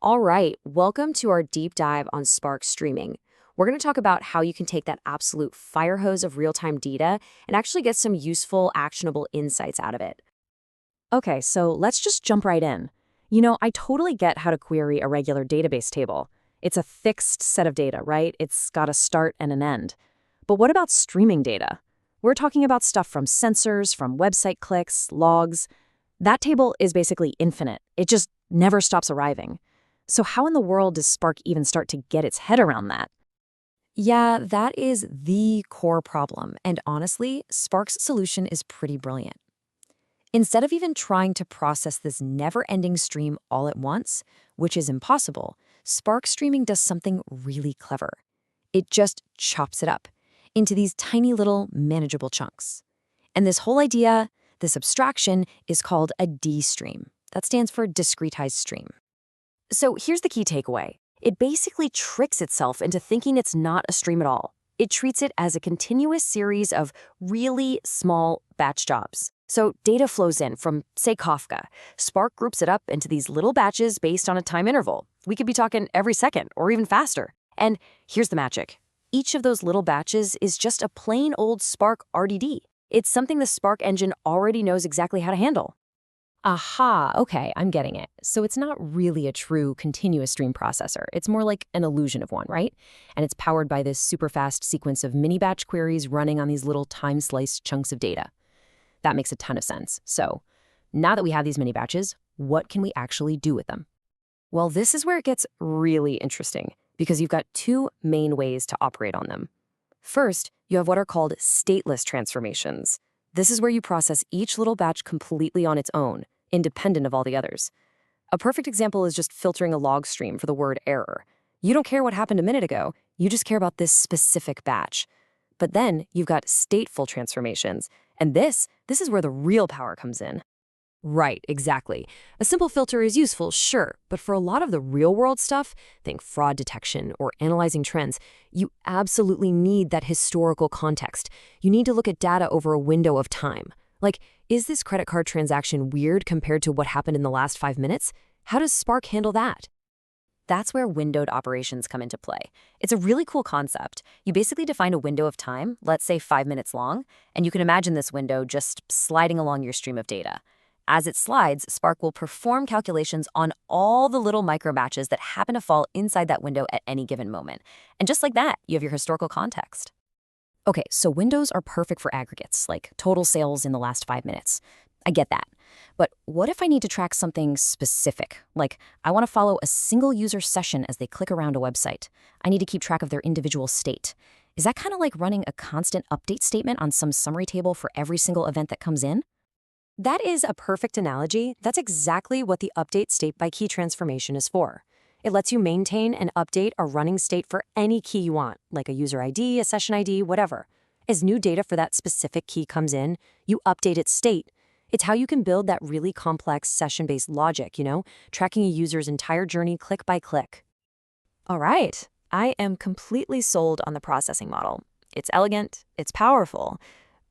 All right, welcome to our deep dive on Spark streaming. We're going to talk about how you can take that absolute fire hose of real-time data and actually get some useful, actionable insights out of it. Okay, so let's just jump right in. I totally get how to query a regular database table. It's a fixed set of data, right? It's got a start and an end. But what about streaming data? We're talking about stuff from sensors, from website clicks, logs. That table is basically infinite. It just never stops arriving. So how in the world does Spark even start to get its head around that? Yeah, that is the core problem, and honestly, Spark's solution is pretty brilliant. Instead of even trying to process this never-ending stream all at once, which is impossible, Spark streaming does something really clever. It just chops it up into these tiny little manageable chunks. And this whole idea, this abstraction, is called a dstream. That stands for discretized stream. So here's the key takeaway. It basically tricks itself into thinking it's not a stream at all. It treats it as a continuous series of really small batch jobs. So data flows in from, say, Kafka. Spark groups it up into these little batches based on a time interval. We could be talking every second or even faster. And here's the magic. Each of those little batches is just a plain old Spark RDD. It's something the Spark engine already knows exactly how to handle. Aha, okay, I'm getting it. So it's not really a true continuous stream processor. It's more like an illusion of one, right? And it's powered by this super fast sequence of mini batch queries running on these little time-sliced chunks of data. That makes a ton of sense. So now that we have these mini batches, what can we actually do with them? Well, this is where it gets really interesting because you've got two main ways to operate on them. First, you have what are called stateless transformations. This is where you process each little batch completely on its own, independent of all the others. A perfect example is just filtering a log stream for the word error. You don't care what happened a minute ago, you just care about this specific batch. But then you've got stateful transformations, and this is where the real power comes in. Right, exactly. A simple filter is useful, sure, but for a lot of the real-world stuff, think fraud detection or analyzing trends, you absolutely need that historical context. You need to look at data over a window of time. Like, is this credit card transaction weird compared to what happened in the last 5 minutes? How does Spark handle that? That's where windowed operations come into play. It's a really cool concept. You basically define a window of time, let's say 5 minutes long, and you can imagine this window just sliding along your stream of data. As it slides, Spark will perform calculations on all the little micro batches that happen to fall inside that window at any given moment. And just like that, you have your historical context. Okay, so windows are perfect for aggregates, like total sales in the last 5 minutes. I get that. But what if I need to track something specific? Like, I want to follow a single user session as they click around a website. I need to keep track of their individual state. Is that kind of like running a constant update statement on some summary table for every single event that comes in? That is a perfect analogy. That's exactly what the update state by key transformation is for. It lets you maintain and update a running state for any key you want, like a user ID, a session ID, whatever. As new data for that specific key comes in, you update its state. It's how you can build that really complex session-based logic, tracking a user's entire journey click by click. All right, I am completely sold on the processing model. It's elegant, it's powerful.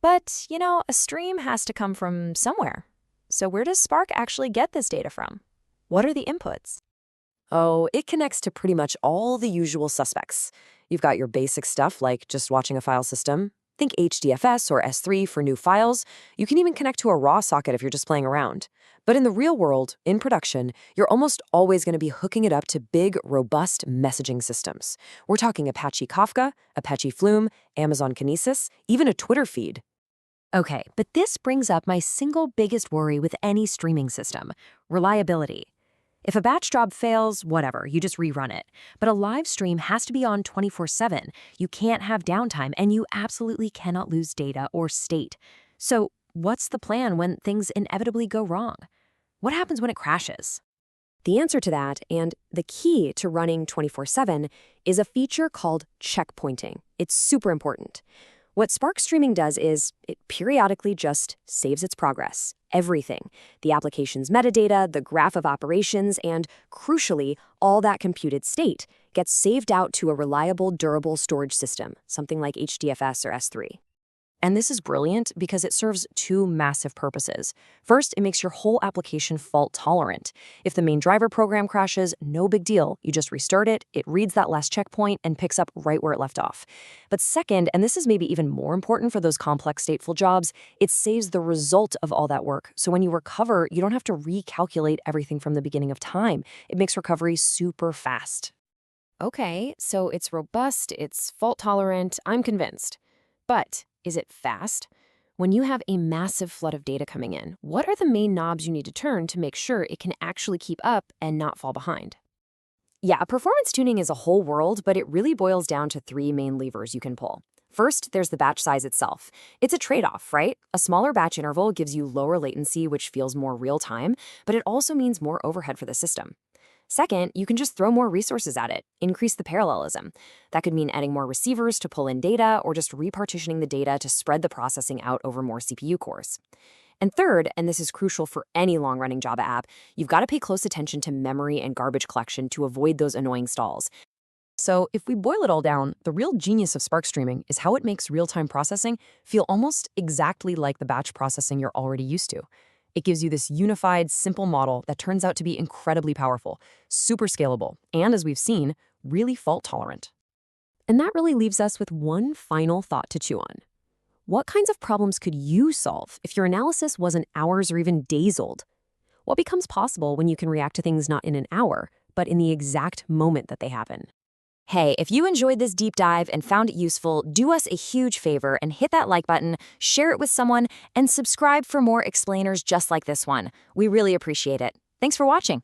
But, a stream has to come from somewhere. So where does Spark actually get this data from? What are the inputs? Oh, it connects to pretty much all the usual suspects. You've got your basic stuff like just watching a file system. Think HDFS or S3 for new files. You can even connect to a raw socket if you're just playing around. But in the real world, in production, you're almost always going to be hooking it up to big, robust messaging systems. We're talking Apache Kafka, Apache Flume, Amazon Kinesis, even a Twitter feed. Okay, but this brings up my single biggest worry with any streaming system: reliability. If a batch job fails, whatever, you just rerun it. But a live stream has to be on 24/7. You can't have downtime, and you absolutely cannot lose data or state. So what's the plan when things inevitably go wrong? What happens when it crashes? The answer to that, and the key to running 24/7, is a feature called checkpointing. It's super important. What Spark Streaming does is it periodically just saves its progress. Everything. The application's metadata, the graph of operations, and, crucially, all that computed state gets saved out to a reliable, durable storage system, something like HDFS or S3. And this is brilliant because it serves two massive purposes. First, it makes your whole application fault tolerant. If the main driver program crashes, no big deal. You just restart it, it reads that last checkpoint and picks up right where it left off. But second, and this is maybe even more important for those complex stateful jobs, it saves the result of all that work. So when you recover, you don't have to recalculate everything from the beginning of time. It makes recovery super fast. Okay, so it's robust, it's fault tolerant, I'm convinced. But is it fast? When you have a massive flood of data coming in, what are the main knobs you need to turn to make sure it can actually keep up and not fall behind? Yeah, performance tuning is a whole world, but it really boils down to three main levers you can pull. First, there's the batch size itself. It's a trade-off, right? A smaller batch interval gives you lower latency, which feels more real-time, but it also means more overhead for the system. Second, you can just throw more resources at it, increase the parallelism. That could mean adding more receivers to pull in data or just repartitioning the data to spread the processing out over more CPU cores. And third, and this is crucial for any long-running Java app, you've got to pay close attention to memory and garbage collection to avoid those annoying stalls. So if we boil it all down, the real genius of Spark Streaming is how it makes real-time processing feel almost exactly like the batch processing you're already used to. It gives you this unified, simple model that turns out to be incredibly powerful, super scalable, and as we've seen, really fault tolerant. And that really leaves us with one final thought to chew on. What kinds of problems could you solve if your analysis wasn't hours or even days old? What becomes possible when you can react to things not in an hour, but in the exact moment that they happen? Hey, if you enjoyed this deep dive and found it useful, do us a huge favor and hit that like button, share it with someone, and subscribe for more explainers just like this one. We really appreciate it. Thanks for watching.